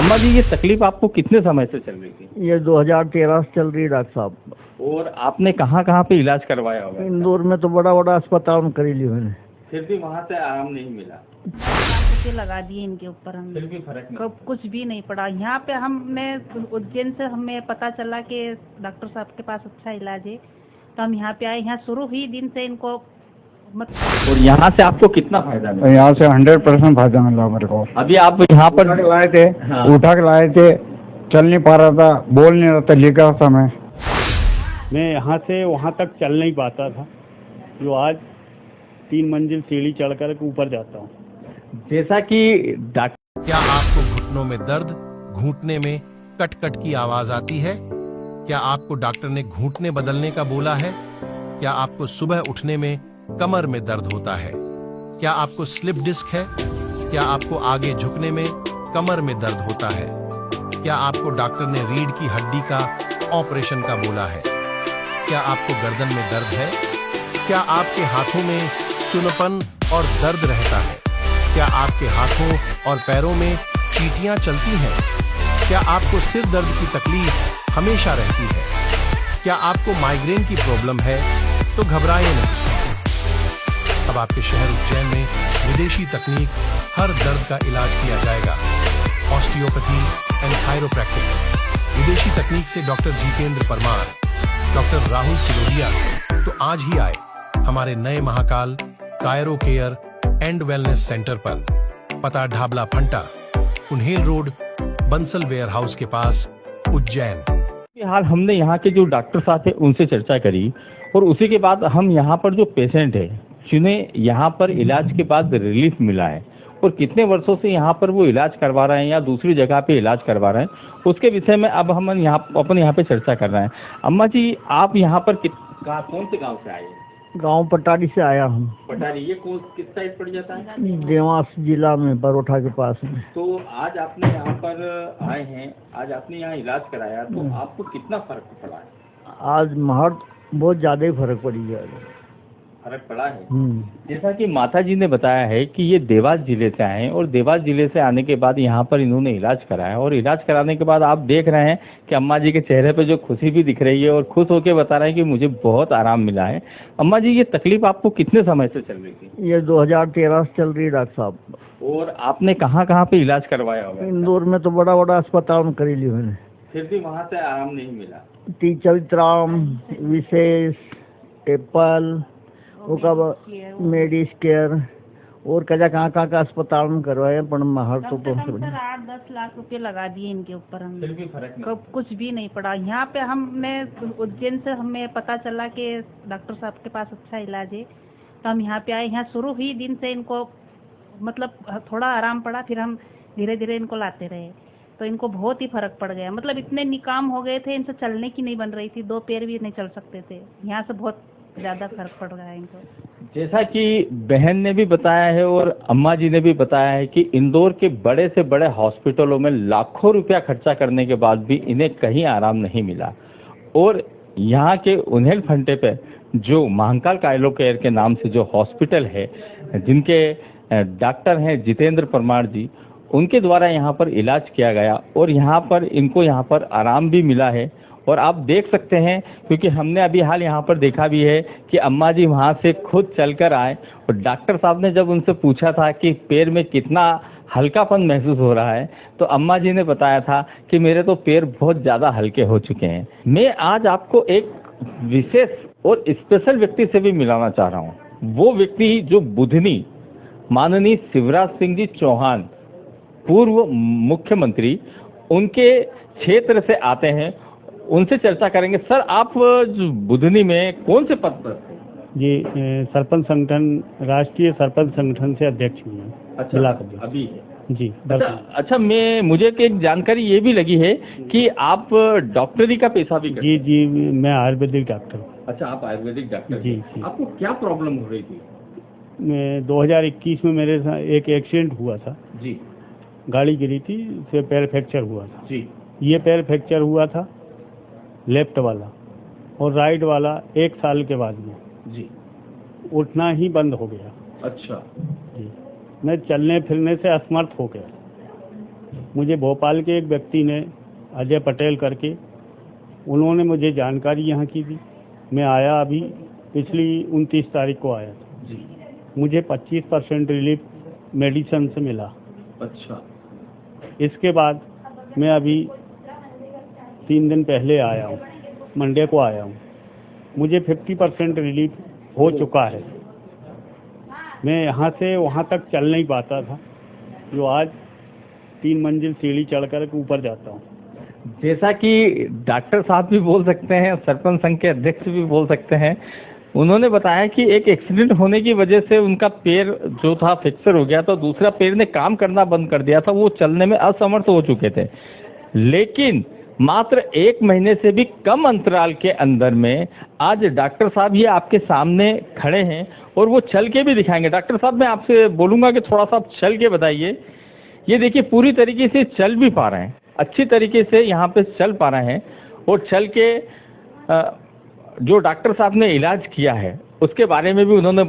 अम्मा जी, ये तकलीफ आपको कितने समय से चल रही थी? ये 2013 से चल रही है डॉक्टर साहब। और आपने कहाँ कहाँ पे इलाज करवाया होगा? इंदौर में तो बड़ा बड़ा अस्पताल में करी ली मैंने। फिर भी वहाँ से आराम नहीं मिला? के लगा दिए इनके ऊपर हमने, फिर भी फर्क नहीं? कब कुछ भी नहीं पड़ा। यहाँ पे हमने उज्जैन से हमें पता चला कि डॉक्टर साहब के पास अच्छा इलाज है, तो हम यहाँ पे आए। यहाँ शुरू हुई दिन से इनको और यहाँ से आपको कितना फायदा मिला? यहाँ से 100% फायदा मिला मेरे को। अभी आप यहाँ पर उठा के लाए थे, हाँ। उठा के लाए थे, चल नहीं पा रहा था, बोल नहीं रहा था, लिखा था मैं यहाँ से वहाँ तक चल नहीं पाता था, जो आज 3 मंजिल सीढ़ी चढ़ कर ऊपर जाता हूँ। जैसा कि डॉक्टर, क्या आपको घुटनों में दर्द, घूंटने में कट कट की आवाज आती है? क्या आपको डॉक्टर ने घूंटने बदलने का बोला है? क्या आपको सुबह उठने में कमर में दर्द होता है? क्या आपको स्लिप डिस्क है? क्या आपको आगे झुकने में कमर में दर्द होता है? क्या आपको डॉक्टर ने रीढ़ की हड्डी का ऑपरेशन का बोला है? क्या आपको गर्दन में दर्द है? क्या आपके हाथों में सुनपन और दर्द रहता है? क्या आपके हाथों और पैरों में चींटियां चलती हैं? क्या आपको सिर दर्द की तकलीफ हमेशा रहती है? क्या आपको माइग्रेन की प्रॉब्लम है? तो घबराइए नहीं। अब आपके शहर उज्जैन में विदेशी तकनीक हर दर्द का इलाज किया जाएगा। ऑस्टियोपैथी एंड थायरोप्रैक्टिस विदेशी तकनीक से डॉक्टर जितेंद्र परमार, डॉक्टर राहुल सिरोदिया तो आज ही आए हमारे नए Mahakal chiro care and wellness centre पर। पता ढाबला फंटा, Unhel road, Bansal warehouse के पास, उज्जैन। फिलहाल हमने यहाँ के जो डॉक्टर साहब थे उनसे चर्चा करी, और उसी के बाद हम यहाँ पर जो पेशेंट है जिन्हें यहाँ पर इलाज के बाद रिलीफ मिला है और कितने वर्षों से यहाँ पर वो इलाज करवा रहे हैं या दूसरी जगह पे इलाज करवा रहे हैं, उसके विषय में अब हम यहाँ पे चर्चा कर रहे हैं। अम्मा जी, आप यहाँ पर कौन से गांव से आए? गांव पटारी से आया हूँ। पटारी, ये किस साइड पड़ जाता है? देवास जिला में, बरोठा के पास में। तो आज आपने यहाँ पर आए हैं, आज आपने यहाँ इलाज कराया, तो आपको कितना फर्क पड़ा है? आज महर बहुत ज्यादा ही फर्क पड़ी है। फर्क पड़ा है। जैसा कि माता जी ने बताया है कि ये देवास जिले से आए हैं और देवास जिले से आने के बाद यहाँ पर इन्होंने इलाज कराया, और इलाज कराने के बाद आप देख रहे हैं कि अम्मा जी के चेहरे पे जो खुशी भी दिख रही है और खुश होकर बता रहे हैं कि मुझे बहुत आराम मिला है। अम्मा जी, ये तकलीफ आपको कितने समय से चल रही थी? ये 2013 से चल रही है डॉक्टर साहब। और आपने कहाँ कहाँ पे इलाज करवाया होगा? इंदौर में तो बड़ा बड़ा अस्पताल में करी ली मैंने। फिर भी वहाँ से आराम नहीं मिला? चरित्राम, विशेष, एप्पल, मेडिस केयर और कहाँ का अस्पताल में करवाए, पर महर तो 8-10 लाख रुपए लगा दिए इनके ऊपर हमने, फिर भी फर्क नहीं? कब कुछ भी नहीं पड़ा। यहाँ पे हमने उज्जैन से हमें पता चला कि डॉक्टर साहब के पास अच्छा इलाज है, तो हम यहाँ पे आए। यहाँ शुरू हुई दिन से इनको मतलब थोड़ा आराम पड़ा, फिर हम धीरे धीरे इनको लाते रहे, तो इनको बहुत ही फर्क पड़ गया। मतलब इतने निकाम हो गए थे, इनसे चलने की नहीं बन रही थी, 2 पैर भी नहीं चल सकते थे। यहाँ से बहुत ज्यादा फर्क पड़ रहा है इनको। जैसा कि बहन ने भी बताया है और अम्मा जी ने भी बताया है कि इंदौर के बड़े से बड़े हॉस्पिटलों में लाखों रुपया खर्चा करने के बाद भी इन्हें कहीं आराम नहीं मिला, और यहाँ के उन्हेल फंटे पे जो महाकाल कायरो केयर के नाम से जो हॉस्पिटल है, जिनके डॉक्टर हैं जितेंद्र परमार जी, उनके द्वारा यहाँ पर इलाज किया गया और यहाँ पर इनको यहाँ पर आराम भी मिला है। और आप देख सकते हैं, क्योंकि हमने अभी हाल यहाँ पर देखा भी है कि अम्मा जी वहाँ से खुद चलकर आए, और डॉक्टर साहब ने जब उनसे पूछा था कि पैर में कितना हल्कापन महसूस हो रहा है, तो अम्मा जी ने बताया था कि मेरे तो पैर बहुत ज्यादा हल्के हो चुके हैं। मैं आज आपको एक विशेष और स्पेशल व्यक्ति से भी मिलाना चाह रहा हूँ। वो व्यक्ति जो बुधनी माननीय शिवराज सिंह जी चौहान, पूर्व मुख्यमंत्री, उनके क्षेत्र से आते हैं, उनसे चर्चा करेंगे। सर, आप बुधनी में कौन से पद पर? जी, सरपंच संगठन, राष्ट्रीय सरपंच संगठन से अध्यक्ष हुए हैं। अच्छा, अभी जी। अच्छा, मुझे एक जानकारी ये भी लगी है कि आप डॉक्टरी का पेशा भी करते हैं? जी, मैं आयुर्वेदिक डॉक्टर हूँ। अच्छा, आप आयुर्वेदिक डॉक्टर? जी। आपको क्या प्रॉब्लम हो रही थी? 2021 में मेरे साथ एक एक्सीडेंट हुआ था जी। गाड़ी गिरी थी, फिर पैर फ्रैक्चर हुआ था जी। ये पैर फ्रैक्चर हुआ था लेफ्ट वाला, और राइट वाला 1 साल के बाद में जी उठना ही बंद हो गया। अच्छा जी, मैं चलने फिरने से असमर्थ हो गया। मुझे भोपाल के एक व्यक्ति ने, अजय पटेल करके, उन्होंने मुझे जानकारी यहाँ की दी। मैं आया, अभी पिछली 29 तारीख को आया था जी। मुझे 25% रिलीफ मेडिसिन से मिला। अच्छा। इसके बाद मैं अभी 3 दिन पहले आया हूँ, मंडे को आया हूँ, मुझे 50% रिलीफ हो चुका है। मैं यहाँ से वहाँ तक चल नहीं पाता था, जो आज 3 मंजिल सीढ़ी चढ़कर ऊपर जाता हूँ। जैसा कि डॉक्टर साहब भी बोल सकते हैं, सरपंच संघ के अध्यक्ष भी बोल सकते हैं, उन्होंने बताया कि एक एक्सीडेंट होने की वजह से उनका पैर जो था फ्रैक्चर हो गया, तो दूसरा पैर ने काम करना बंद कर दिया था, वो चलने में असमर्थ हो चुके थे। लेकिन मात्र 1 महीने से भी कम अंतराल के अंदर में आज डॉक्टर साहब ये आपके सामने खड़े हैं और वो चल के भी दिखाएंगे। डॉक्टर साहब, मैं आपसे बोलूंगा कि थोड़ा सा चल के बताइए। ये देखिए, पूरी तरीके से चल भी पा रहे हैं, अच्छी तरीके से यहाँ पे चल पा रहे हैं, और चल के जो डॉक्टर साहब ने इलाज किया है उसके बारे में भी उन्होंने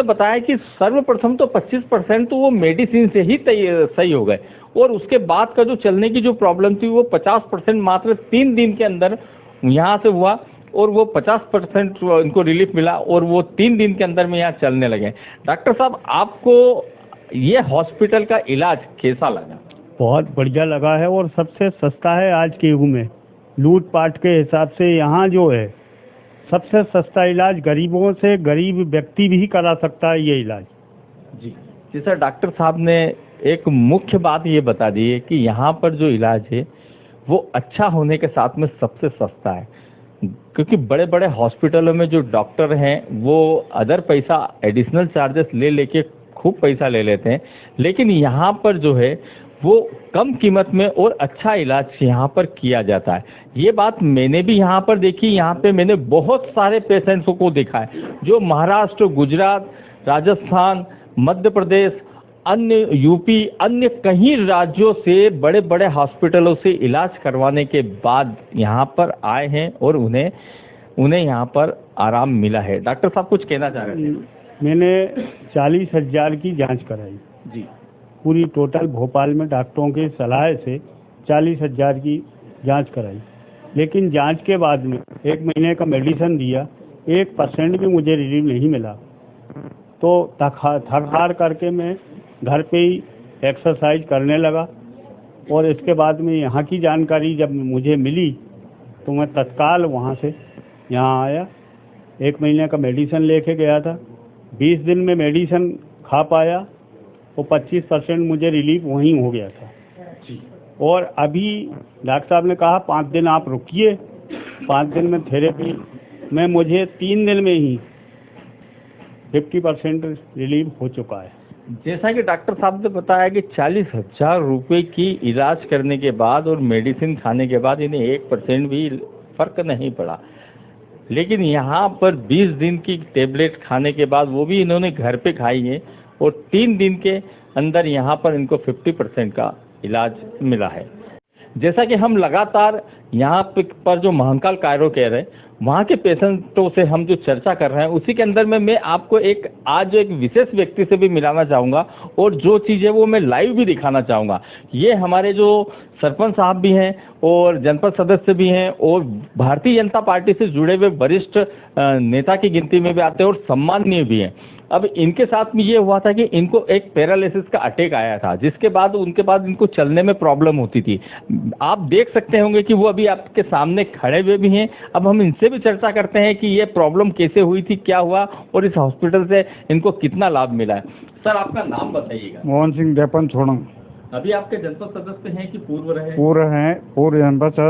बताया कि सर्वप्रथम तो 25% तो वो मेडिसिन से ही सही हो गए, और उसके बाद का जो चलने की जो प्रॉब्लम थी वो 50% मात्र 3 दिन के अंदर यहाँ से हुआ, और वो 50% इनको रिलीफ मिला, और वो 3 दिन के अंदर में यहाँ चलने लगे। डॉक्टर साहब, आपको ये हॉस्पिटल का इलाज कैसा लगा? बहुत बढ़िया लगा है, और सबसे सस्ता है आज के युग में। लूटपाट के हिसाब से यहाँ जो है सबसे सस्ता इलाज, गरीबों से गरीब व्यक्ति भी करा सकता है ये इलाज। जी सर, डॉक्टर साहब ने एक मुख्य बात ये बता दी है कि यहाँ पर जो इलाज है वो अच्छा होने के साथ में सबसे सस्ता है, क्योंकि बड़े बड़े हॉस्पिटलों में जो डॉक्टर हैं वो अदर पैसा एडिशनल चार्जेस ले लेके खूब पैसा ले लेते हैं, लेकिन यहाँ पर जो है वो कम कीमत में और अच्छा इलाज यहाँ पर किया जाता है। ये बात मैंने भी यहाँ पर देखी। यहाँ पे मैंने बहुत सारे पेशेंट्स को देखा है जो महाराष्ट्र, गुजरात, राजस्थान, मध्य प्रदेश, अन्य यूपी, अन्य कई राज्यों से बड़े बड़े हॉस्पिटलों से इलाज करवाने के बाद यहाँ पर आए हैं और उन्हें यहाँ पर आराम मिला है। डॉक्टर साहब कुछ कहना चाह रहे थे? मैंने 40,000 की जांच कराई जी। पूरी टोटल भोपाल में डॉक्टरों के सलाह से 40,000 की जांच कराई, लेकिन जांच के बाद में 1 महीने का मेडिसिन दिया, 1% भी मुझे रिलीफ नहीं मिला। तो थक हार करके मैं घर पे ही एक्सरसाइज करने लगा, और इसके बाद में यहाँ की जानकारी जब मुझे मिली तो मैं तत्काल वहाँ से यहाँ आया। 1 महीने का मेडिसिन लेके गया था, 20 दिन में मेडिसिन खा पाया, तो 25% मुझे रिलीफ वहीं हो गया था। और अभी डॉक्टर साहब ने कहा 5 दिन आप रुकिए, 5 दिन में थेरेपी में मुझे 3 दिन में ही 50% रिलीफ हो चुका है। जैसा कि डॉक्टर साहब ने बताया कि 40,000 रुपए की इलाज करने के बाद और मेडिसिन खाने के बाद इन्हें 1% भी फर्क नहीं पड़ा, लेकिन यहाँ पर 20 दिन की टेबलेट खाने के बाद, वो भी इन्होंने घर पे खाई है, और 3 दिन के अंदर यहाँ पर इनको 50% का इलाज मिला है। जैसा कि हम लगातार यहाँ पर जो महाकाल कायरो कह रहे हैं, वहाँ के पेशेंटों से हम जो चर्चा कर रहे हैं, उसी के अंदर में मैं आपको आज एक विशेष व्यक्ति से भी मिलाना चाहूंगा, और जो चीज है वो मैं लाइव भी दिखाना चाहूंगा। ये हमारे जो सरपंच साहब भी हैं और जनपद सदस्य भी हैं और भारतीय जनता पार्टी से जुड़े हुए वरिष्ठ नेता की गिनती में भी आते हैं और सम्माननीय भी हैं। अब इनके साथ में ये हुआ था कि इनको एक पैरालिसिस का अटैक आया था, जिसके बाद उनके बाद इनको चलने में प्रॉब्लम होती थी। आप देख सकते होंगे कि वो अभी आपके सामने खड़े हुए भी हैं। अब हम इनसे भी चर्चा करते हैं कि ये प्रॉब्लम कैसे हुई थी, क्या हुआ, और इस हॉस्पिटल से इनको कितना लाभ मिला है। सर, आपका नाम बताइएगा। मोहन सिंह देपन छोड़म। अभी आपके जनपद सदस्य हैं कि पूर्व रहे? पूर्व जनपद,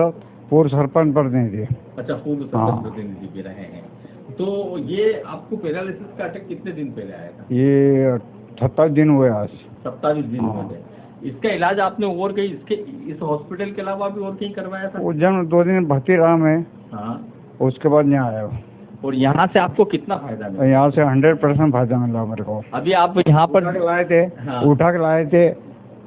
पूर्व सरपंच प्रतिनिधि। अच्छा, पूर्व सरपंच प्रतिनिधि भी रहे हैं। तो ये आपको पैरालिसिस का अटैक कितने दिन पहले आया था? ये 27 दिन हुए आज। 27 दिन हो गए। इसका इलाज आपने और कहीं इस हॉस्पिटल के अलावा भी और कहीं करवाया था? उज्जैन 2 दिन भर्ती रहा मैं। हाँ। उसके बाद यहाँ आया। और यहाँ से आपको कितना फायदा मिला? यहाँ से 100% फायदा मिला मेरे को। अभी आप यहाँ पर लाए थे, उठा के लाए थे,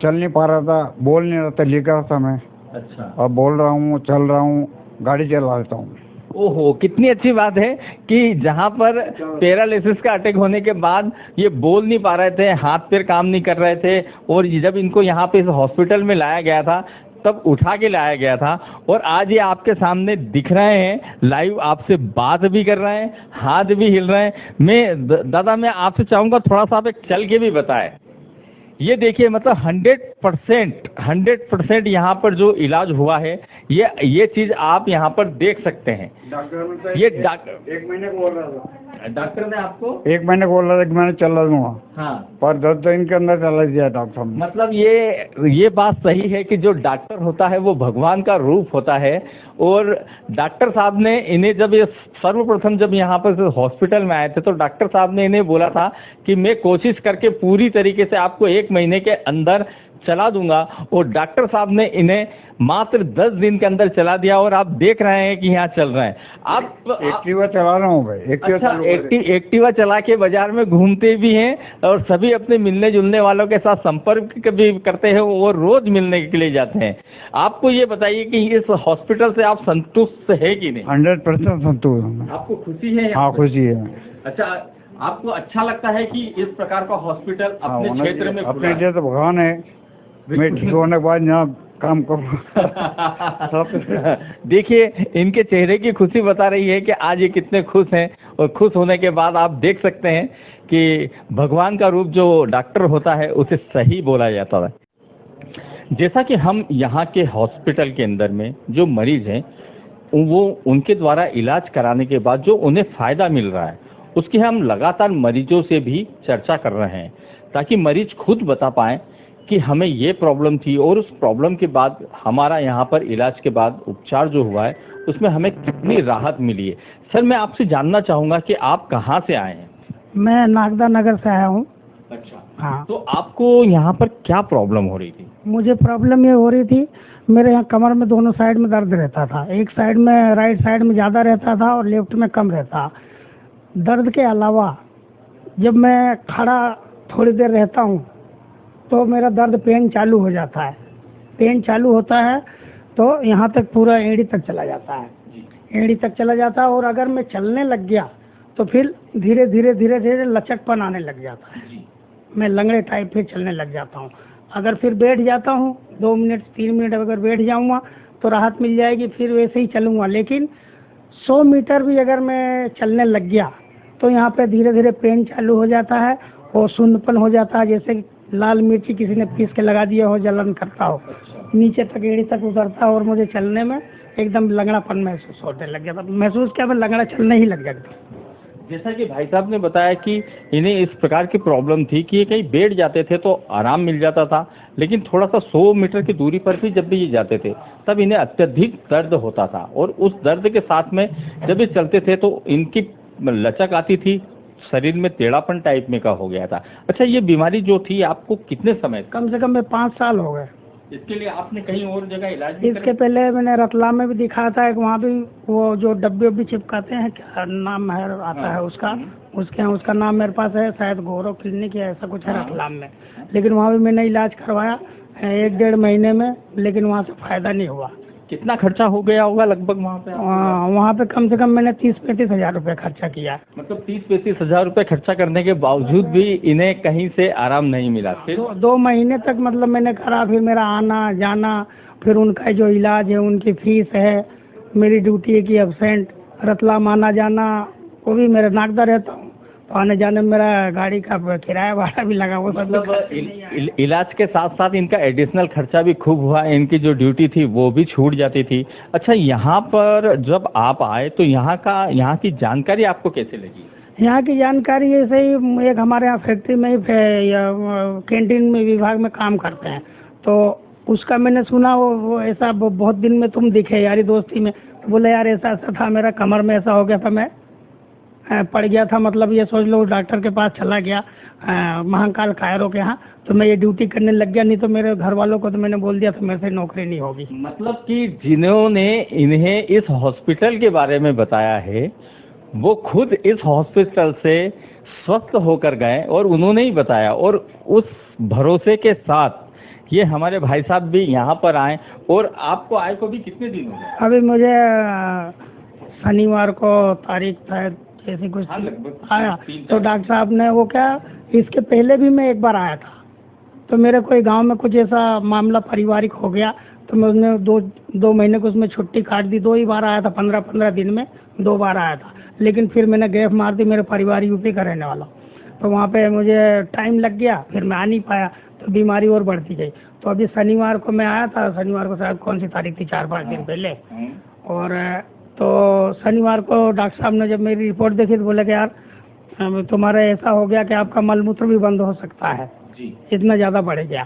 चल नहीं पा रहा था, बोल नहीं रहा था, लिख रहा था मैं। अच्छा। अब बोल रहा हूँ, चल रहा हूँ, गाड़ी चला लेता हूँ। ओहो, कितनी अच्छी बात है कि जहां पर पैरालिसिस का अटैक होने के बाद ये बोल नहीं पा रहे थे, हाथ पैर काम नहीं कर रहे थे, और जब इनको यहाँ पे इस हॉस्पिटल में लाया गया था तब उठा के लाया गया था, और आज ये आपके सामने दिख रहे हैं, लाइव आपसे बात भी कर रहे हैं, हाथ भी हिल रहे हैं। दादा मैं आपसे चाहूंगा थोड़ा सा आप एक चल के भी बताएं। ये देखिए, मतलब 100% यहाँ पर जो इलाज हुआ है, ये चीज आप यहाँ पर देख सकते हैं। ये डॉक्टर 1 महीने को बोल रहा था, डॉक्टर ने आपको 1 महीने को बोल रहा था कि मैंने चला दूंगा, हाँ, पर 10 दिन के अंदर चला दिया डॉक्टर ने। मतलब ये बात सही है कि जो डॉक्टर होता है वो भगवान का रूप होता है, और डॉक्टर साहब ने इन्हें जब ये सर्वप्रथम जब यहाँ पर हॉस्पिटल में आए थे तो डॉक्टर साहब ने इन्हें बोला था कि मैं कोशिश करके पूरी तरीके से आपको 1 महीने के अंदर चला दूंगा, और डॉक्टर साहब ने इन्हें मात्र 10 दिन के अंदर चला दिया, और आप देख रहे हैं कि यहाँ चल रहे हैं। आप एक्टिवा चला रहा हूँ भाई, एक्टिवा चला के बाजार में घूमते भी हैं, और सभी अपने मिलने जुलने वालों के साथ संपर्क भी करते हैं, वो रोज मिलने के लिए जाते हैं। आपको ये बताइए कि इस हॉस्पिटल से आप संतुष्ट है कि नहीं? 100% संतुष्ट हूँ। आपको खुशी है? हाँ, खुशी है। अच्छा, आपको अच्छा लगता है कि इस प्रकार का हॉस्पिटल अपने क्षेत्र में अपने लिए तो भगवान है, मैं ठीक होने के बाद यहाँ काम करूँ। देखिए, इनके चेहरे की खुशी बता रही है कि आज ये कितने खुश हैं, और खुश होने के बाद आप देख सकते हैं कि भगवान का रूप जो डॉक्टर होता है उसे सही बोला जाता है। जैसा कि हम यहाँ के हॉस्पिटल के अंदर में जो मरीज हैं, वो उनके द्वारा इलाज कराने के बाद जो उन्हें फायदा मिल रहा है, उसकी हम लगातार मरीजों से भी चर्चा कर रहे हैं, ताकि मरीज खुद बता पाए कि हमें ये प्रॉब्लम थी, और उस प्रॉब्लम के बाद हमारा यहाँ पर इलाज के बाद उपचार जो हुआ है उसमें हमें कितनी राहत मिली है। सर, मैं आपसे जानना चाहूंगा कि आप कहाँ से आए हैं? मैं नागदा नगर से आया हूँ। अच्छा, हाँ। तो आपको यहाँ पर क्या प्रॉब्लम हो रही थी? मुझे प्रॉब्लम ये हो रही थी, मेरे यहाँ कमर में दोनों साइड में दर्द रहता था। एक साइड में, राइट साइड में ज्यादा रहता था और लेफ्ट में कम रहता। दर्द के अलावा जब मैं खड़ा थोड़ी देर रहता हूँ तो मेरा दर्द पेन चालू हो जाता है। पेन चालू होता है तो यहाँ तक पूरा एड़ी तक चला जाता है, एड़ी तक चला जाता है। और अगर मैं चलने लग गया तो फिर धीरे धीरे लचकपन आने लग जाता है, मैं लंगड़े टाइप पे चलने लग जाता हूँ। अगर फिर बैठ जाता हूँ 2 मिनट 3 मिनट अगर बैठ जाऊंगा तो राहत मिल जाएगी, फिर वैसे ही चलूंगा। लेकिन 100 मीटर भी अगर मैं चलने लग गया तो यहाँ पे धीरे धीरे पेन चालू हो जाता है और शून्यपन हो जाता है, जैसे लाल मिर्ची किसी ने पीस के लगा दिया हो, जलन करता हो, नीचे तक एड़ी तक उतरता, और मुझे चलने में एकदम लंगड़ापन महसूस होने लग गया था। महसूस क्या, मैं लंगड़ा चलने ही लग गया था। जैसा कि भाई साहब ने बताया कि इन्हें इस प्रकार की प्रॉब्लम थी कि ये कहीं बैठ जाते थे तो आराम मिल जाता था, लेकिन थोड़ा सा 100 मीटर की दूरी पर भी जब भी ये जाते थे तब इन्हें अत्यधिक दर्द होता था, और उस दर्द के साथ में जब ये चलते थे तो इनकी लचक आती थी, शरीर में टेढ़ापन टाइप में का हो गया था। अच्छा, ये बीमारी जो थी आपको कितने समय? कम से कम में 5 साल हो गए। इसके लिए आपने कहीं और जगह इलाज भी इसके पहले मैंने रतलाम में भी दिखाया था, एक वहाँ भी वो जो डब्बे भी चिपकाते हैं, क्या नाम है आता है उसका, उसका नाम मेरे पास है, शायद गौरव क्लिनिक या ऐसा कुछ है रतलाम में। लेकिन वहाँ भी मैंने इलाज करवाया 1-1.5 महीने में, लेकिन वहाँ से फायदा नहीं हुआ। कितना खर्चा हो गया होगा लगभग वहाँ पे? वहाँ पे कम से कम मैंने 30-35 हजार रुपए खर्चा किया। मतलब 30-35 हजार रुपए खर्चा करने के बावजूद भी इन्हें कहीं से आराम नहीं मिला। फिर 2 महीने तक मतलब मैंने करा, फिर मेरा आना जाना, फिर उनका जो इलाज है, उनकी फीस है, मेरी ड्यूटी है कि एब्सेंट, रतलाम आना जाना, वो भी मेरा नागदा रहता हूँ तो आने जाने में मेरा गाड़ी का किराया भाड़ा भी लगा, वो मतलब इलाज के साथ साथ इनका एडिशनल खर्चा भी खूब हुआ, इनकी जो ड्यूटी थी वो भी छूट जाती थी। अच्छा, यहाँ पर जब आप आए तो यहाँ की जानकारी आपको कैसे लगी? यहाँ की जानकारी ऐसे ही, एक हमारे यहाँ फैक्ट्री में ही कैंटीन में विभाग में काम करते हैं, तो उसका मैंने सुना वो ऐसा बहुत दिन में तुम दिखे यारी दोस्ती में, तो बोले यार ऐसा था, मेरा कमर में ऐसा हो गया था, मैं पड़ गया था, मतलब ये सोच लो डॉक्टर के पास चला गया महाकाल कायरों के यहाँ, तो मैं ये ड्यूटी करने लग गया। नहीं तो मेरे घर वालों को तो मैंने बोल दिया था मेरे से नौकरी नहीं होगी। मतलब कि जिन्होंने इन्हें इस हॉस्पिटल के बारे में बताया है वो खुद इस हॉस्पिटल से स्वस्थ होकर गए और उन्होंने ही बताया, और उस भरोसे के साथ ये हमारे भाई साहब भी यहाँ पर आए। और आपको आए को भी कितने दिन हो गए? अभी मुझे शनिवार को तारीख शायद जैसे कुछ हाँ, लगभग आया, 3 तो डॉक्टर साहब ने वो क्या, इसके पहले भी मैं एक बार आया था, तो मेरे कोई गांव में कुछ ऐसा मामला पारिवारिक हो गया, तो मैं उसने दो महीने को उसमें छुट्टी काट दी। 2 ही बार आया था, 15-15 दिन में 2 बार आया था, लेकिन फिर मैंने गैप मार दी। मेरे परिवार यूपी का रहने वाला, तो वहाँ पे मुझे टाइम लग गया, फिर मैं आ नहीं पाया, तो बीमारी और बढ़ती गई। तो अभी शनिवार को मैं आया था, शनिवार को शायद कौन सी तारीख थी, 4-5 दिन पहले, और तो शनिवार को डॉक्टर साहब ने जब मेरी रिपोर्ट देखी तो बोले कि यार तुम्हारा ऐसा हो गया कि आपका मलमूत्र भी बंद हो सकता है, इतना ज्यादा बढ़ गया।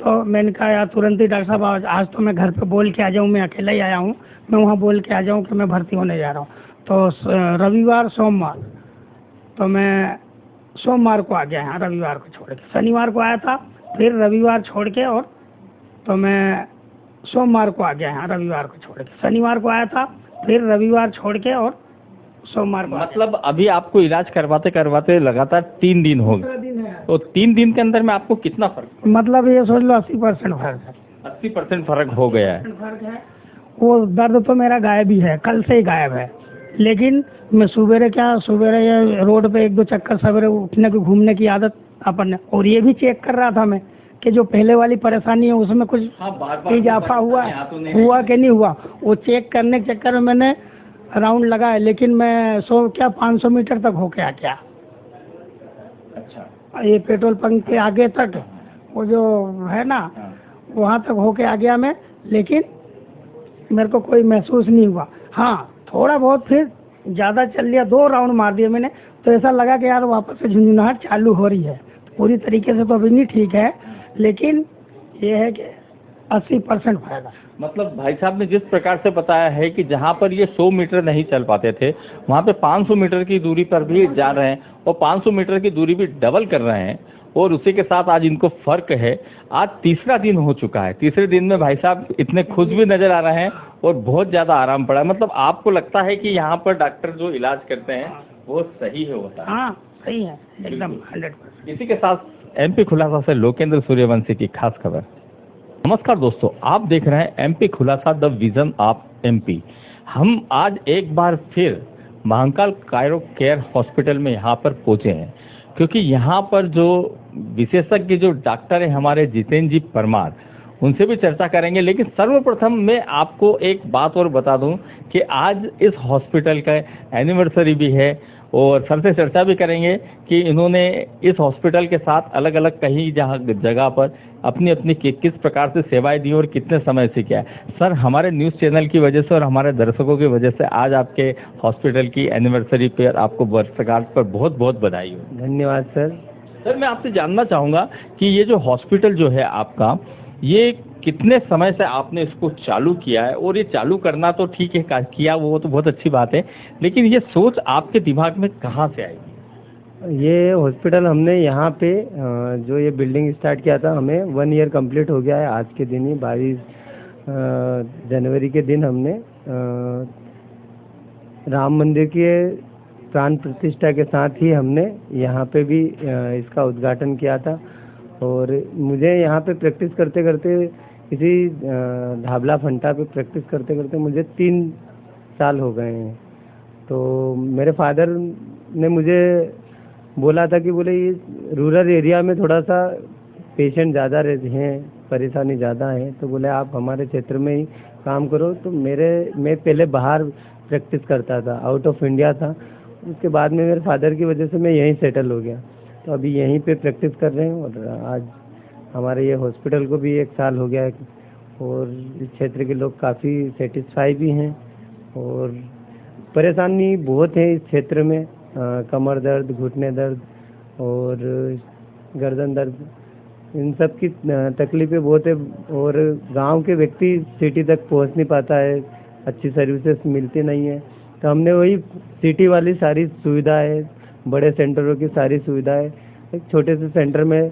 तो मैंने कहा यार तुरंत ही डॉक्टर साहब आज तो मैं घर पे बोल के आ जाऊँ, मैं अकेला ही आया हूँ, मैं वहाँ बोल के आ जाऊँ कि मैं भर्ती होने जा रहा हूँ। तो रविवार सोमवार, तो मैं सोमवार को आ गया यहाँ, रविवार को छोड़ के। शनिवार को आया था, फिर रविवार छोड़ के, और तो मैं सोमवार को आ गया यहाँ, रविवार को छोड़ के। शनिवार को आया था, फिर रविवार छोड़ के, और सोमवार को। मतलब अभी आपको इलाज करवाते करवाते लगातार 3 दिन हो गए, दिन है, तो 3 दिन के अंदर में आपको कितना फर्क, मतलब ये सोच लो 80% फर्क है। 80% फर्क हो गया है। फर्क है। वो दर्द तो मेरा गायब ही है, कल से ही गायब है, लेकिन मैं सुबेरे ये रोड पे 1-2 चक्कर सवेरे उठने की, घूमने की आदत अपन ने, और ये भी चेक कर रहा था मैं कि जो पहले वाली परेशानी है उसमें कुछ इजाफा हुआ कि नहीं हुआ। वो चेक करने के चक्कर में मैंने राउंड लगाया, लेकिन मैं 500 मीटर तक होके आ गया। अच्छा, ये पेट्रोल पंप के आगे तक, वो जो है ना, वहाँ तक होके आ गया मैं, लेकिन मेरे को कोई महसूस नहीं हुआ। हाँ, थोड़ा बहुत फिर ज्यादा चल लिया, 2 राउंड मार दिए मैंने, तो ऐसा लगा कि यार वापस से झुंझुनाहट चालू हो रही है। पूरी तरीके से तो अभी नहीं ठीक है, लेकिन ये है कि 80% फायदा। मतलब भाई साहब ने जिस प्रकार से बताया है कि जहाँ पर ये 100 मीटर नहीं चल पाते थे, वहाँ पे 500 मीटर की दूरी पर भी जा रहे हैं, और 500 मीटर की दूरी भी डबल कर रहे हैं, और उसी के साथ आज इनको फर्क है। आज तीसरा दिन हो चुका है, तीसरे दिन में भाई साहब इतने खुश भी नजर आ रहे हैं, और बहुत ज्यादा आराम पड़ा है। मतलब आपको लगता है कि यहाँ पर डॉक्टर जो इलाज करते हैं वो सही है, होता है? हाँ, सही है, एकदम 100%। इसी के साथ एमपी खुलासा से लोकेंद्र सूर्यवंशी की खास खबर। नमस्कार दोस्तों, आप देख रहे हैं एमपी खुलासा, द विजन ऑफ एमपी। हम आज एक बार फिर महाकाल कायरो केयर हॉस्पिटल में यहाँ पर पहुंचे हैं, क्योंकि यहाँ पर जो विशेषज्ञ जो डॉक्टर है हमारे जितेंद्र जी परमार, उनसे भी चर्चा करेंगे। लेकिन सर्वप्रथम मैं आपको एक बात और बता दूं कि आज इस हॉस्पिटल का एनिवर्सरी भी है, और सर से चर्चा भी करेंगे कि इन्होंने इस हॉस्पिटल के साथ अलग अलग कहीं जगह पर अपनी अपनी किस प्रकार से सेवाएं दी और कितने समय से किया है। सर, हमारे न्यूज चैनल की वजह से और हमारे दर्शकों की वजह से आज आपके हॉस्पिटल की एनिवर्सरी पर आपको वर्षगांठ पर बहुत बहुत बधाई हो। धन्यवाद सर। सर, मैं आपसे जानना चाहूंगा कि ये जो हॉस्पिटल जो है आपका, ये कितने समय से आपने इसको चालू किया है? और ये चालू करना तो ठीक है, किया वो तो बहुत अच्छी बात है, लेकिन ये सोच आपके दिमाग में कहाँ से आई? ये हॉस्पिटल हमने यहाँ पे जो ये बिल्डिंग स्टार्ट किया था, हमें 1 ईयर कंप्लीट हो गया है आज के दिन ही। 22 जनवरी के दिन हमने राम मंदिर के प्राण प्रतिष्ठा के साथ ही हमने यहाँ पे भी इसका उद्घाटन किया था। और मुझे यहाँ पे प्रैक्टिस करते करते, इसी ढाबला फंटा पे प्रैक्टिस करते करते मुझे 3 साल हो गए हैं। तो मेरे फादर ने मुझे बोला था कि बोले ये रूरल एरिया में थोड़ा सा पेशेंट ज़्यादा रहते हैं, परेशानी ज़्यादा है, तो बोले आप हमारे क्षेत्र में ही काम करो। तो मैं पहले बाहर प्रैक्टिस करता था, आउट ऑफ इंडिया था। उसके बाद में मेरे फादर की वजह से मैं यहीं सेटल हो गया, तो अभी यहीं पे प्रैक्टिस कर रहे हैं। और आज हमारे ये हॉस्पिटल को भी 1 साल हो गया है, और इस क्षेत्र के लोग काफ़ी सेटिस्फाई भी हैं। और परेशानी बहुत है इस क्षेत्र में, कमर दर्द, घुटने दर्द और गर्दन दर्द, इन सब की तकलीफें बहुत है। और गांव के व्यक्ति सिटी तक पहुंच नहीं पाता है, अच्छी सर्विसेज मिलती नहीं है। तो हमने वही सिटी वाली सारी सुविधाएं, बड़े सेंटरों की सारी सुविधाएं एक छोटे से सेंटर में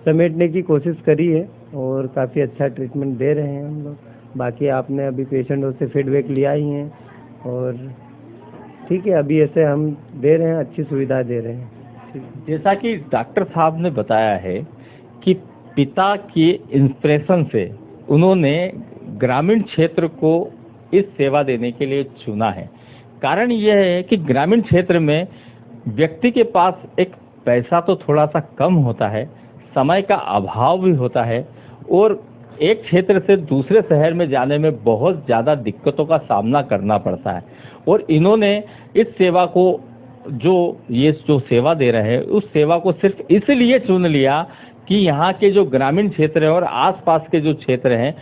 समेटने की कोशिश करी है, और काफ़ी अच्छा ट्रीटमेंट दे रहे हैं हम लोग। बाकी आपने अभी पेशेंटों से फीडबैक लिया ही है, और ठीक है, अभी ऐसे हम दे रहे हैं, अच्छी सुविधा दे रहे हैं। जैसा कि डॉक्टर साहब ने बताया है कि पिता के इंस्पिरेशन से उन्होंने ग्रामीण क्षेत्र को इस सेवा देने के लिए चुना है, कारण यह है कि ग्रामीण क्षेत्र में व्यक्ति के पास एक पैसा तो थोड़ा सा कम होता है, समय का अभाव भी होता है और एक क्षेत्र से दूसरे शहर में जाने में बहुत ज्यादा दिक्कतों का सामना करना पड़ता है। और इन्होंने इस सेवा को जो सेवा दे रहे हैं उस सेवा को सिर्फ इसलिए चुन लिया कि यहाँ के जो ग्रामीण क्षेत्र है और आसपास के जो क्षेत्र हैं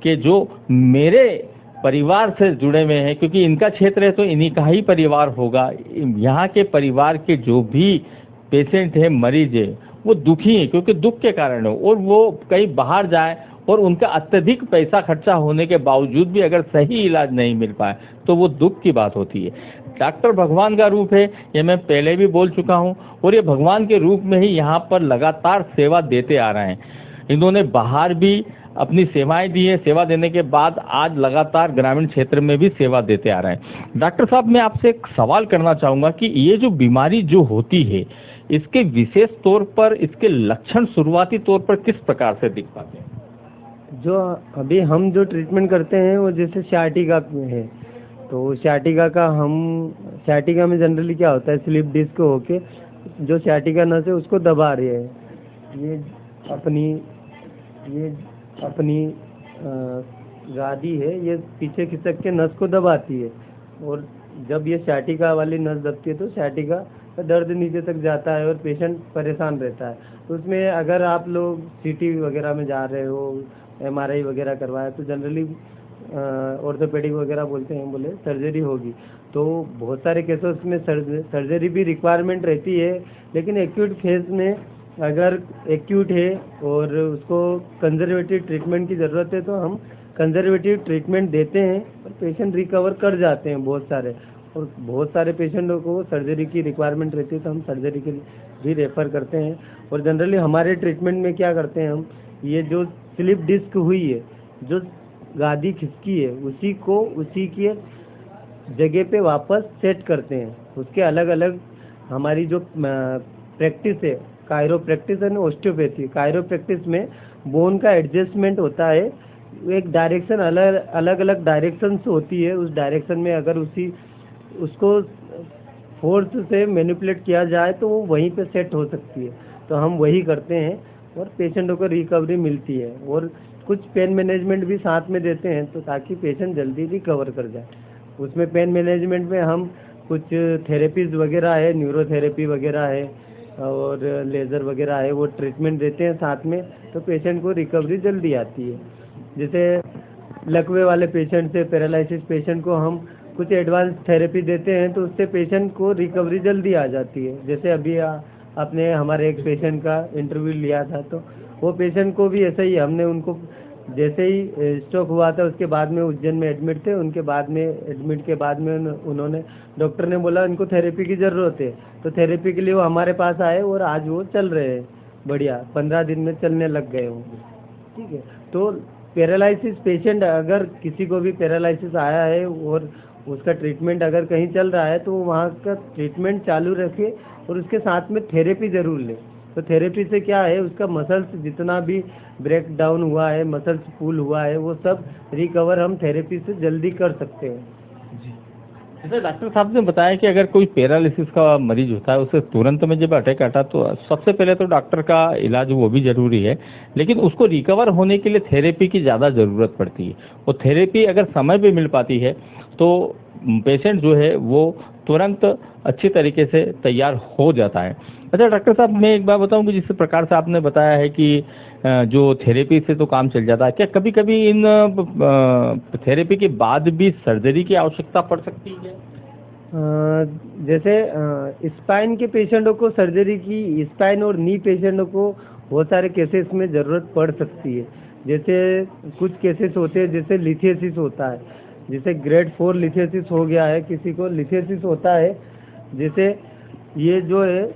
कि जो मेरे परिवार से जुड़े हुए हैं, क्योंकि इनका क्षेत्र है तो इन्हीं का ही परिवार होगा। यहाँ के परिवार के जो भी पेशेंट है, मरीज है, वो दुखी है क्योंकि दुख के कारण हो और वो कहीं बाहर जाए और उनका अत्यधिक पैसा खर्चा होने के बावजूद भी अगर सही इलाज नहीं मिल पाए तो वो दुख की बात होती है। डॉक्टर भगवान का रूप है, ये मैं पहले भी बोल चुका हूँ और ये भगवान के रूप में ही यहाँ पर लगातार सेवा देते आ रहे हैं। इन्होंने बाहर भी अपनी सेवाएं दी है, सेवा देने के बाद आज लगातार ग्रामीण क्षेत्र में भी सेवा देते आ रहे हैं। डॉक्टर साहब, मैं आपसे एक सवाल करना चाहूंगा कि ये जो बीमारी जो होती है इसके विशेष तौर पर इसके लक्षण शुरुआती तौर पर किस प्रकार से दिख पाते हैं? जो अभी हम जो ट्रीटमेंट करते हैं वो जैसे sciatica में है, तो sciatica में जनरली क्या होता है, स्लिप डिस्क होके जो sciatica नस है उसको दबा रही है। ये अपनी गादी है, ये पीछे खिसक के नस को दबाती है और जब ये sciatica वाली नस दबती है तो sciatica का दर्द नीचे तक जाता है और पेशेंट परेशान रहता है। तो उसमें अगर आप लोग सीटी वगैरह में जा रहे हो, MRI वगैरह करवाया तो जनरली ऑर्थोपेडिक वगैरह बोलते हैं, बोले सर्जरी होगी। तो बहुत सारे केसेस में सर्जरी भी रिक्वायरमेंट रहती है, लेकिन एक्यूट फेज में अगर एक्यूट है और उसको कंजर्वेटिव ट्रीटमेंट की ज़रूरत है तो हम कंजर्वेटिव ट्रीटमेंट देते हैं और पेशेंट रिकवर कर जाते हैं बहुत सारे। और बहुत सारे पेशेंटों को सर्जरी की रिक्वायरमेंट रहती है तो हम सर्जरी के लिए भी रेफर करते हैं। और जनरली हमारे ट्रीटमेंट में क्या करते हैं हम, ये जो स्लिप डिस्क हुई है, जो गादी खिसकी है, उसी की जगह पे वापस सेट करते हैं। उसके अलग अलग हमारी जो प्रैक्टिस है, कायरोप्रैक्टिस है ना, ऑस्टियोपैथी। कायरोप्रैक्टिस में बोन का एडजस्टमेंट होता है, एक डायरेक्शन अलग अलग डायरेक्शन होती है। उस डायरेक्शन में अगर उसको फोर्स से मैनिपुलेट किया जाए तो वो वहीं पे सेट हो सकती है। तो हम वही करते हैं और पेशेंटों को रिकवरी मिलती है। और कुछ पेन मैनेजमेंट भी साथ में देते हैं तो ताकि पेशेंट जल्दी रिकवर कर जाए। उसमें पेन मैनेजमेंट में हम कुछ थेरेपीज वगैरह है, न्यूरोथेरेपी वगैरह है और लेज़र वगैरह है, वो ट्रीटमेंट देते हैं साथ में, तो पेशेंट को रिकवरी जल्दी आती है। जैसे लकवे वाले पेशेंट से, पैरालिसिस पेशेंट को हम कुछ एडवांस थेरेपी देते हैं तो उससे पेशेंट को रिकवरी जल्दी आ जाती है। जैसे अभी आपने हमारे एक पेशेंट का इंटरव्यू लिया था तो वो पेशेंट को भी ऐसा ही, हमने उनको जैसे ही स्ट्रोक हुआ था उसके बाद में उज्जैन में एडमिट थे, उनके बाद में एडमिट के बाद में उन्होंने, डॉक्टर ने बोला इनको थेरेपी की ज़रूरत है, तो थेरेपी के लिए वो हमारे पास आए और आज वो चल रहे हैं बढ़िया, 15 दिन में चलने लग गए वो। ठीक है, तो पैरालिसिस पेशेंट, अगर किसी को भी पैरालिसिस आया है और उसका ट्रीटमेंट अगर कहीं चल रहा है तो वहाँ का ट्रीटमेंट चालू रखे और उसके साथ में थेरेपी जरूर ले। तो थेरेपी से क्या है, उसका मसल्स जितना भी ब्रेक डाउन हुआ है, मसल्स पुल हुआ है, वो सब रिकवर हम थेरेपी से जल्दी कर सकते हैं। जैसे डॉक्टर साहब ने बताया कि अगर कोई पैरालिसिस का मरीज होता है उसे तुरंत में जब अटैक आता तो सबसे पहले तो डॉक्टर का इलाज वो भी जरूरी है, लेकिन उसको रिकवर होने के लिए थेरेपी की ज्यादा जरूरत पड़ती है। वो थेरेपी अगर समय पे मिल पाती है तो पेशेंट जो है वो तुरंत अच्छी तरीके से तैयार हो जाता है। अच्छा डॉक्टर साहब, मैं एक बात बताऊं कि जिस प्रकार से आपने बताया है कि जो थेरेपी से तो काम चल जाता है, क्या कभी कभी इन थेरेपी के बाद भी सर्जरी की आवश्यकता पड़ सकती है? जैसे स्पाइन के पेशेंटों को सर्जरी की, स्पाइन और नी पेशेंटों को बहुत सारे केसेस में जरूरत पड़ सकती है। जैसे कुछ केसेस होते हैं, जैसे लिथियसिस होता है, जैसे ग्रेड 4 लिथियसिस हो गया है, किसी को लिथियसिस होता है, जैसे ये जो है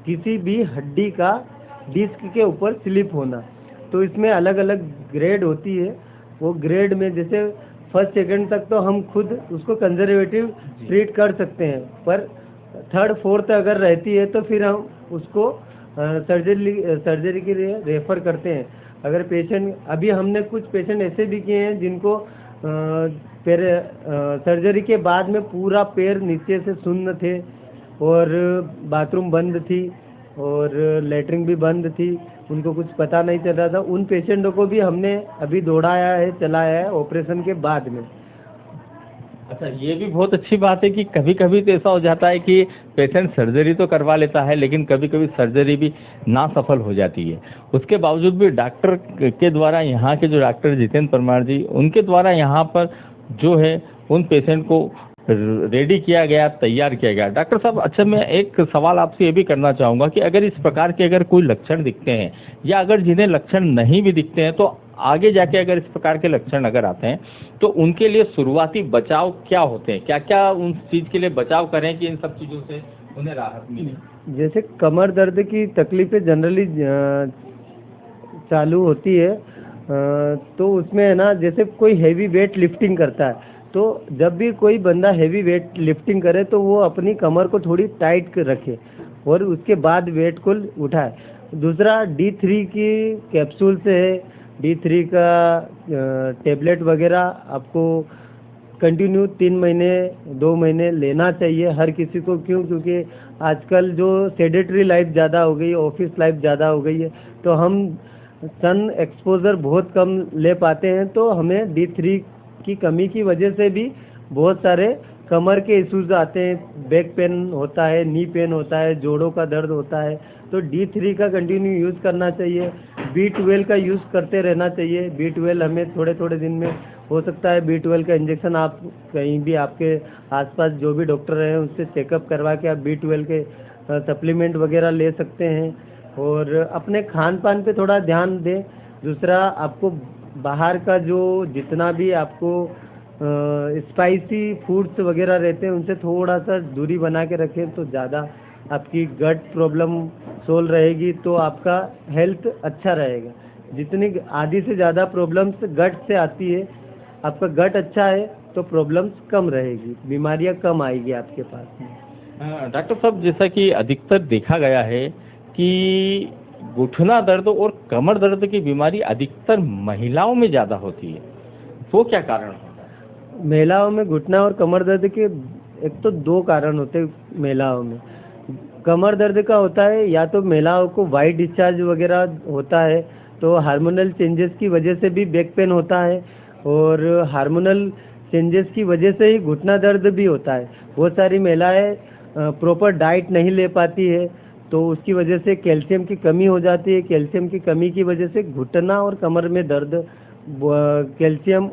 किसी भी हड्डी का डिस्क के ऊपर स्लिप होना, तो इसमें अलग अलग ग्रेड होती है। वो ग्रेड में जैसे फर्स्ट सेकंड तक तो हम खुद उसको कंजर्वेटिव ट्रीट कर सकते हैं, पर थर्ड फोर्थ अगर रहती है तो फिर हम उसको सर्जरी के लिए रेफर करते हैं। अगर पेशेंट, अभी हमने कुछ पेशेंट ऐसे भी किए हैं जिनको पैर सर्जरी के बाद में पूरा पैर नीचे से सुन्न थे और बाथरूम बंद थी और लेटरिन भी बंद थी, उनको कुछ पता नहीं चल रहा था। उन पेशेंटों को भी हमने अभी दौड़ाया है, चलाया है ऑपरेशन के बाद में। अच्छा, ये भी बहुत अच्छी बात है कि कभी कभी तो ऐसा हो जाता है कि पेशेंट सर्जरी तो करवा लेता है लेकिन कभी कभी सर्जरी भी ना सफल हो जाती है। उसके बावजूद भी डॉक्टर के द्वारा, यहाँ के जो डॉक्टर जितेंद्र परमार जी, उनके द्वारा यहाँ पर जो है उन पेशेंट को रेडी किया गया, तैयार किया गया। डॉक्टर साहब, अच्छा मैं एक सवाल आपसे ये भी करना चाहूंगा कि अगर इस प्रकार के अगर कोई लक्षण दिखते हैं या अगर जिन्हें लक्षण नहीं भी दिखते हैं तो आगे जाके अगर इस प्रकार के लक्षण अगर आते हैं तो उनके लिए शुरुआती बचाव क्या होते हैं, क्या क्या उन चीज के लिए बचाव करें कि इन सब चीजों से उन्हें राहत मिले? जैसे कमर दर्द की तकलीफें जनरली चालू होती है तो उसमें है ना, जैसे कोई हैवी वेट लिफ्टिंग करता है तो जब भी कोई बंदा हैवी वेट लिफ्टिंग करे तो वो अपनी कमर को थोड़ी टाइट रखे और उसके बाद वेट को उठाए। दूसरा D3 की कैप्सूल से है, D3 का टेबलेट वगैरह आपको कंटिन्यू 3 महीने 2 महीने लेना चाहिए हर किसी को। क्यों? क्योंकि आजकल जो सेडेटरी लाइफ ज़्यादा हो गई है, ऑफिस लाइफ ज़्यादा हो गई है, तो हम सन एक्सपोजर बहुत कम ले पाते हैं, तो हमें D3 की कमी की वजह से भी बहुत सारे कमर के इश्यूज आते हैं। बैक पेन होता है, नी पेन होता है, जोड़ों का दर्द होता है, तो D3 का कंटिन्यू यूज़ करना चाहिए। B12 का यूज़ करते रहना चाहिए। B12 हमें थोड़े थोड़े दिन में हो सकता है B12 का इंजेक्शन आप कहीं भी आपके आसपास जो भी डॉक्टर हैं उससे चेकअप करवा के आप B12 के सप्लीमेंट वगैरह ले सकते हैं और अपने खान पान पे थोड़ा ध्यान दें। दूसरा, आपको बाहर का जो जितना भी आपको स्पाइसी फूड्स वगैरह रहते हैं उनसे थोड़ा सा दूरी बना के रखें तो ज़्यादा आपकी गट प्रॉब्लम सोल्व रहेगी, तो आपका हेल्थ अच्छा रहेगा। जितनी आधी से ज़्यादा प्रॉब्लम्स गट से आती है, आपका गट अच्छा है तो प्रॉब्लम्स कम रहेगी, बीमारियां कम आएगी आपके पास में। डॉक्टर साहब, जैसा कि अधिकतर देखा गया है कि घुटना दर्द और कमर दर्द की बीमारी अधिकतर महिलाओं में ज्यादा होती है, वो क्या कारण होता है? महिलाओं में घुटना और कमर दर्द के एक तो 2 कारण होते हैं। महिलाओं में कमर दर्द का होता है या तो महिलाओं को वाइट डिस्चार्ज वगैरह होता है, तो हार्मोनल चेंजेस की वजह से भी बैक पेन होता है और हार्मोनल चेंजेस की वजह से ही घुटना दर्द भी होता है। बहुत सारी महिलाएं प्रॉपर डाइट नहीं ले पाती है तो उसकी वजह से कैल्शियम की कमी हो जाती है। कैल्शियम की कमी की वजह से घुटना और कमर में दर्द, कैल्शियम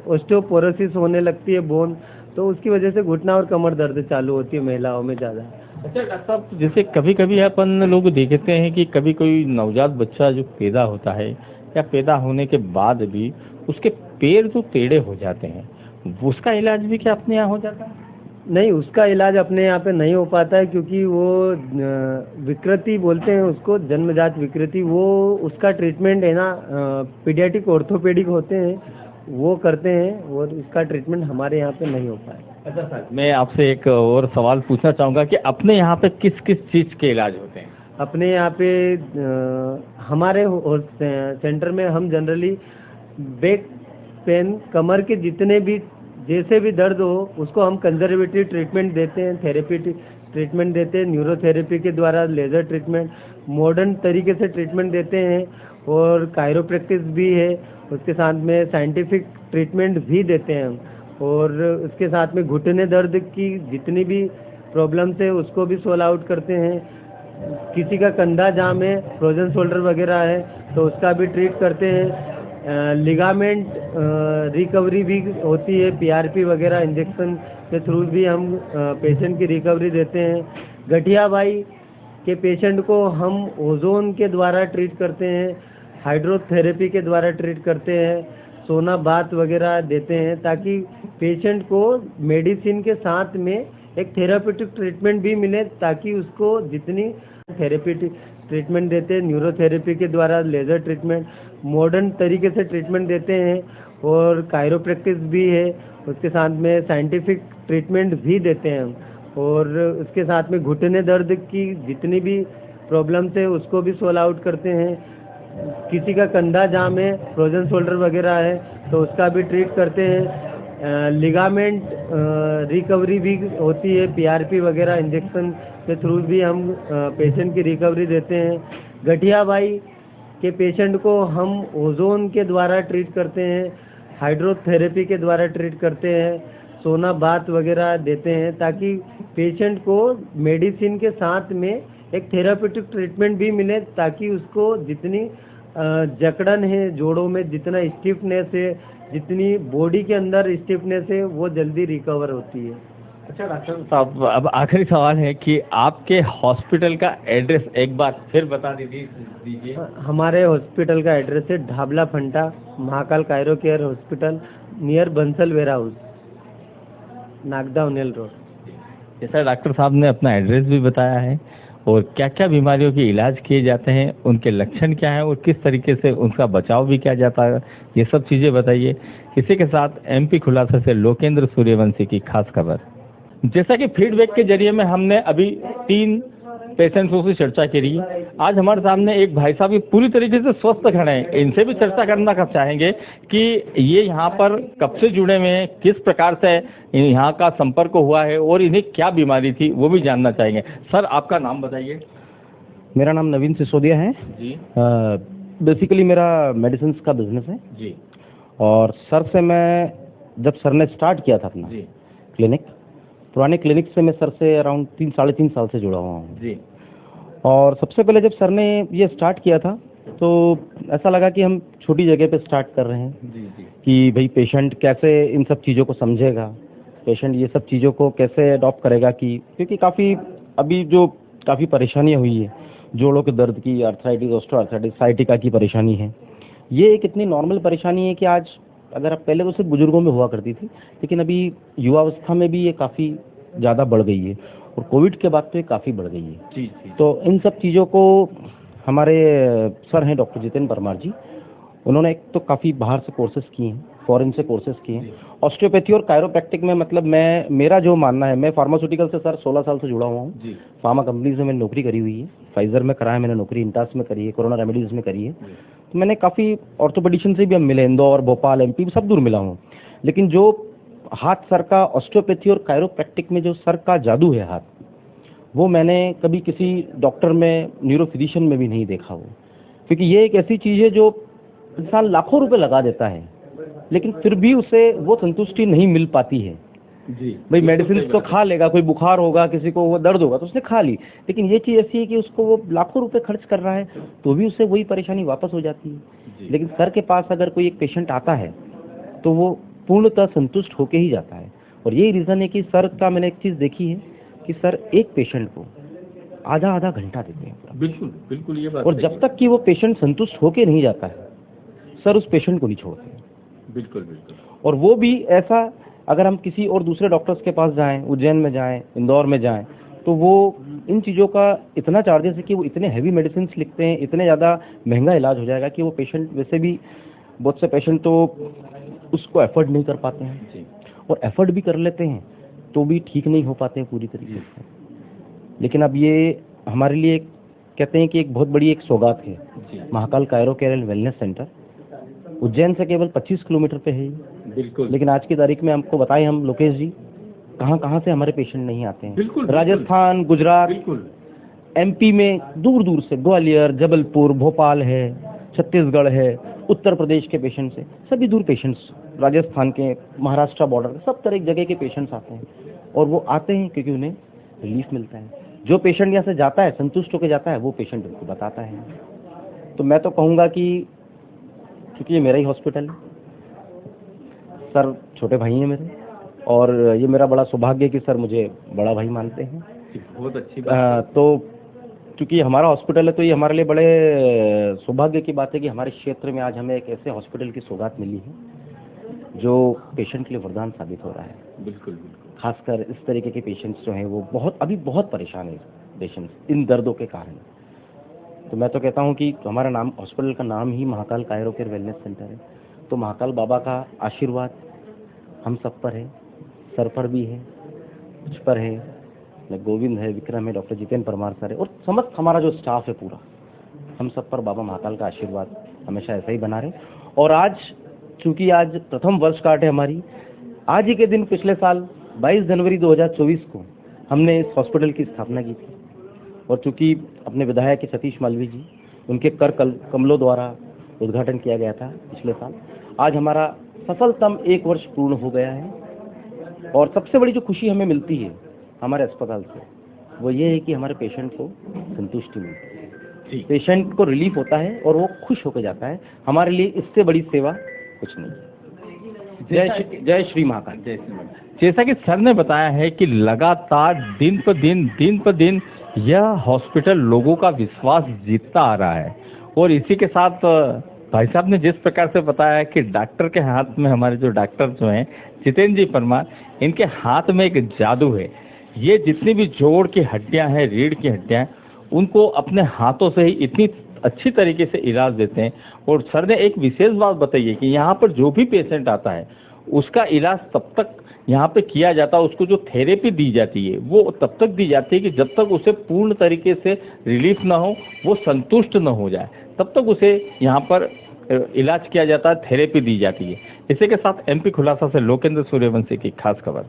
ऑस्टियोपोरोसिस होने लगती है बोन, तो उसकी वजह से घुटना और कमर दर्द चालू होती है महिलाओं में ज़्यादा। अच्छा डॉक्टर साहब, जैसे कभी कभी अपन लोग देखते हैं कि कभी कोई नवजात बच्चा जो पैदा होता है या पैदा होने के बाद भी उसके पैर जो टेढ़े हो जाते हैं, उसका इलाज भी क्या अपने यहाँ हो जाता है? नहीं, उसका इलाज अपने यहाँ पे नहीं हो पाता है क्योंकि वो विकृति बोलते हैं उसको, जन्मजात विकृति, वो उसका ट्रीटमेंट है ना पीडियाट्रिक ऑर्थोपेडिक होते हैं वो करते हैं और इसका ट्रीटमेंट हमारे यहाँ पे नहीं हो पाया। अच्छा सर, मैं आपसे एक और सवाल पूछना चाहूंगा कि अपने यहाँ पे किस किस चीज के इलाज होते हैं? अपने यहाँ पे हमारे सेंटर में हम जनरली बैक पेन, कमर के जितने भी जैसे भी दर्द हो उसको हम कंजर्वेटिव ट्रीटमेंट देते हैं, थेरेपी ट्रीटमेंट देते हैं, न्यूरोथेरेपी के द्वारा, लेजर ट्रीटमेंट, मॉडर्न तरीके से ट्रीटमेंट देते हैं और कायरोप्रैक्टिस भी है, उसके साथ में साइंटिफिक ट्रीटमेंट भी देते हैं हम। और उसके साथ में घुटने दर्द की जितनी भी प्रॉब्लम्स है उसको भी सोल्व आउट करते हैं। किसी का कंधा जाम है, फ्रोजन शोल्डर वगैरह है तो उसका भी ट्रीट करते हैं। लिगामेंट रिकवरी भी होती है, PRP वगैरह इंजेक्शन के थ्रू भी हम पेशेंट की रिकवरी देते हैं। गठियाबाई के पेशेंट को हम ओजोन के द्वारा ट्रीट करते हैं, हाइड्रोथेरेपी के द्वारा ट्रीट करते हैं, सोना बाथ वगैरह देते हैं ताकि पेशेंट को मेडिसिन के साथ में एक थेरापेटिक ट्रीटमेंट भी मिले, ताकि उसको जितनी थेरेपेटिक ट्रीटमेंट देते हैं, न्यूरोथेरेपी के द्वारा, लेजर ट्रीटमेंट, मॉडर्न तरीके से ट्रीटमेंट देते हैं और कायरोप्रैक्टिस भी है, उसके साथ में साइंटिफिक ट्रीटमेंट भी देते हैं हम। और उसके साथ में घुटने दर्द की जितनी भी प्रॉब्लम्स है उसको भी सोल्व आउट करते हैं। किसी का कंधा जाम है, फ्रोजन शोल्डर वगैरह है तो उसका भी ट्रीट करते हैं। लिगामेंट रिकवरी भी होती है, पीआरपी वगैरह इंजेक्शन के थ्रू भी हम पेशेंट की रिकवरी देते हैं। गठिया बाई के पेशेंट को हम ओजोन के द्वारा ट्रीट करते हैं, हाइड्रोथेरेपी के द्वारा ट्रीट करते हैं, सोना बाथ वगैरह देते हैं, ताकि पेशेंट को मेडिसिन के साथ में एक थेरापेटिक ट्रीटमेंट भी मिले, ताकि उसको जितनी जकड़न है जोड़ों में, जितना स्टिफनेस है, जितनी बॉडी के अंदर स्टिफनेस है, वो जल्दी रिकवर होती है। अच्छा डॉक्टर साहब, अब आखिरी सवाल है कि आपके हॉस्पिटल का एड्रेस एक बार फिर बता दीजिए। हमारे हॉस्पिटल का एड्रेस है ढाबला फंटा, Mahakal chiro care hospital, near Bansal warehouse, Nagda Unhel road. जैसा डॉक्टर साहब ने अपना एड्रेस भी बताया है और क्या क्या बीमारियों के इलाज किए जाते हैं, उनके लक्षण क्या है और किस तरीके से उनका बचाव भी किया जाता है, ये सब चीजें बताइए। इसी के साथ एमपी खुलासा से लोकेंद्र सूर्यवंशी की खास खबर। जैसा कि फीडबैक के जरिए में हमने अभी 3 पेशेंट्सों से चर्चा करी, आज हमारे सामने एक भाई साहब पूरी तरीके से स्वस्थ खड़े हैं। इनसे भी चर्चा करना चाहेंगे कि ये यहाँ पर कब से जुड़े हुए हैं, किस प्रकार से यहाँ का संपर्क हुआ है और इन्हें क्या बीमारी थी, वो भी जानना चाहेंगे। सर, आपका नाम बताइए। मेरा नाम नवीन सिसोदिया है जी। बेसिकली मेरा मेडिसिन का बिजनेस है जी। और सर से मैं जब सर ने स्टार्ट किया था अपना जी। क्लिनिक, पुराने क्लिनिक से मैं सर से अराउंड 3-3.5 साल से जुड़ा हुआ हूँ जी। और सबसे पहले जब सर ने ये स्टार्ट किया था तो ऐसा लगा कि हम छोटी जगह पे स्टार्ट कर रहे हैं जी जी। कि भाई पेशेंट कैसे इन सब चीज़ों को समझेगा, पेशेंट ये सब चीज़ों को कैसे अडॉप्ट करेगा, कि क्योंकि काफ़ी परेशानियां हुई है, जोड़ों के दर्द की, आर्थराइटिस, ऑस्टियोआर्थराइटिस, साइटिका की परेशानी है। ये एक इतनी नॉर्मल परेशानी है कि आज अगर आप पहले तो सिर्फ बुजुर्गों में हुआ करती थी, लेकिन अभी युवावस्था में भी ये काफ़ी ज़्यादा बढ़ गई है और कोविड के बाद तो ये काफ़ी बढ़ गई है। जी जी। तो इन सब चीज़ों को हमारे सर हैं डॉक्टर जितेंद्र परमार जी, उन्होंने एक तो काफ़ी बाहर से कोर्सेज किए हैं, फॉरेन से कोर्सेज किए हैं, ऑस्टियोपैथी और कायरोप्रैक्टिक में। मतलब मेरा जो मानना है, मैं फार्मास्यूटिकल से सर 16 साल से जुड़ा हुआ हूँ जी। फार्मा कंपनी से मैंने नौकरी करी हुई है, फाइजर में करा है मैंने नौकरी, इंटास में करी है, कोरोना रेमेडीज में करी है। तो मैंने काफ़ी ऑर्थोपेडिशियन से भी हम मिले, इंदौर, भोपाल, एमपी सब दूर मिला हूँ। लेकिन जो हाथ सर का ऑस्टियोपैथी और कायरोप्रैक्टिक में जो सर का जादू है हाथ, वो मैंने कभी किसी डॉक्टर में, न्यूरोफिजिशियन में भी नहीं देखा हो। क्योंकि ये एक ऐसी चीज़ है जो इंसान लाखों रुपए लगा देता है लेकिन फिर भी उसे वो संतुष्टि नहीं मिल पाती है। जी। भाई मेडिसिन तो खा लेगा, कोई बुखार होगा, किसी को वो दर्द होगा तो उसने खा ली, लेकिन ये चीज ऐसी है कि उसको वो लाखों रुपए खर्च कर रहा है तो भी उसे वही परेशानी वापस हो जाती है। लेकिन सर के पास अगर कोई एक पेशेंट आता है तो वो पूर्णतः संतुष्ट होके ही जाता है। और यही रीजन है कि सर का मैंने एक चीज देखी है कि सर एक पेशेंट को आधा घंटा देते हैं। बिल्कुल बिल्कुल, ये बात। और जब तक कि वो पेशेंट संतुष्ट होके नहीं जाता है, सर उस पेशेंट को नहीं छोड़ते। बिल्कुल बिल्कुल। और वो भी ऐसा, अगर हम किसी और दूसरे डॉक्टर्स के पास जाएं, उज्जैन में जाएं, इंदौर में जाएं, तो वो इन चीज़ों का इतना चार्जेस है कि वो इतने हैवी मेडिसिन लिखते हैं, इतने ज़्यादा महंगा इलाज हो जाएगा कि वो पेशेंट, वैसे भी बहुत से पेशेंट तो उसको एफर्ड नहीं कर पाते हैं, और एफर्ड भी कर लेते हैं तो भी ठीक नहीं हो पाते हैं पूरी तरीके से। लेकिन अब ये हमारे लिए कहते हैं कि एक बहुत बड़ी एक सौगात है। Mahakal chiro care and wellness centre Ujjain से केवल 25 किलोमीटर पे है। बिल्कुल। लेकिन आज की तारीख में हमको बताएं हम लोकेश जी, कहाँ से हमारे पेशेंट नहीं आते हैं। बिल्कुल। राजस्थान, गुजरात, बिल्कुल। एमपी में दूर दूर से, ग्वालियर, जबलपुर, भोपाल है, छत्तीसगढ़ है, उत्तर प्रदेश के पेशेंट से, सभी दूर पेशेंट्स, राजस्थान के, महाराष्ट्र बॉर्डर, सब तरह जगह के पेशेंट्स आते हैं। और वो आते हैं क्योंकि उन्हें रिलीफ मिलता है। जो पेशेंट यहाँ से जाता है, संतुष्ट होकर जाता है, वो पेशेंट उनको बताता है। तो मैं तो कहूँगा कि क्योंकि ये मेरा ही हॉस्पिटल है, सर छोटे भाई हैं मेरे, और ये मेरा बड़ा सौभाग्य है कि सर मुझे बड़ा भाई मानते हैं। बहुत अच्छी बात। तो क्योंकि हमारा हॉस्पिटल है तो ये हमारे लिए बड़े सौभाग्य की बात है कि हमारे क्षेत्र में आज हमें एक ऐसे हॉस्पिटल की सौगात मिली है जो पेशेंट के लिए वरदान साबित हो रहा है। बिल्कुल बिल्कुल। खासकर इस तरीके के पेशेंट्स जो हैं वो अभी बहुत परेशान है पेशेंट्स इन दर्दों के कारण। तो मैं तो कहता हूं कि हमारा नाम, हॉस्पिटल का नाम ही Mahakal chiro care wellness centre है। तो महाकाल बाबा का आशीर्वाद हम सब पर है, सर पर भी है, मुझ पर है, गोविंद है, विक्रम है, डॉक्टर जितेंद्र परमार सर है, और समस्त हमारा जो स्टाफ है पूरा, हम सब पर बाबा महाकाल का आशीर्वाद हमेशा ऐसा ही बना रहे। और आज चूंकि आज प्रथम वर्षगांठ है हमारी, आज ही के दिन पिछले साल 22 जनवरी 2024 को हमने इस हॉस्पिटल की स्थापना की थी और चूंकि अपने विधायक सतीश मालवीय जी उनके कर कमलों द्वारा उद्घाटन किया गया था पिछले साल, आज हमारा सफलतम 1 वर्ष पूर्ण हो गया है। और सबसे बड़ी जो खुशी हमें मिलती है हमारे अस्पताल से वो ये है कि हमारे पेशेंट को संतुष्टि मिलती है, पेशेंट को रिलीफ होता है और वो खुश होकर जाता है। हमारे लिए इससे बड़ी सेवा कुछ नहीं है। जय श्री महाकाल। जय श्री महाकाल। जैसा कि सर ने बताया है कि लगातार दिन पर दिन यह हॉस्पिटल लोगों का विश्वास जीतता आ रहा है और इसी के साथ भाई साहब ने जिस प्रकार से बताया कि डॉक्टर के हाथ में, हमारे जो डॉक्टर जो हैं जितेंद्र जी परमार, इनके हाथ में एक जादू है। ये जितनी भी जोड़ की हड्डियां हैं, रीढ़ की हड्डियां, उनको अपने हाथों से ही इतनी अच्छी तरीके से इलाज देते हैं। और सर ने एक विशेष बात बताई है कि यहाँ पर जो भी पेशेंट आता है उसका इलाज तब तक यहाँ पे किया जाता है, उसको जो थेरेपी दी जाती है वो तब तक दी जाती है कि जब तक उसे पूर्ण तरीके से रिलीफ ना हो, वो संतुष्ट न हो जाए, तब तक उसे यहाँ पर इलाज किया जाता है, थेरेपी दी जाती है। इसी के साथ एमपी खुलासा से लोकेंद्र सूर्यवंशी की खास खबर।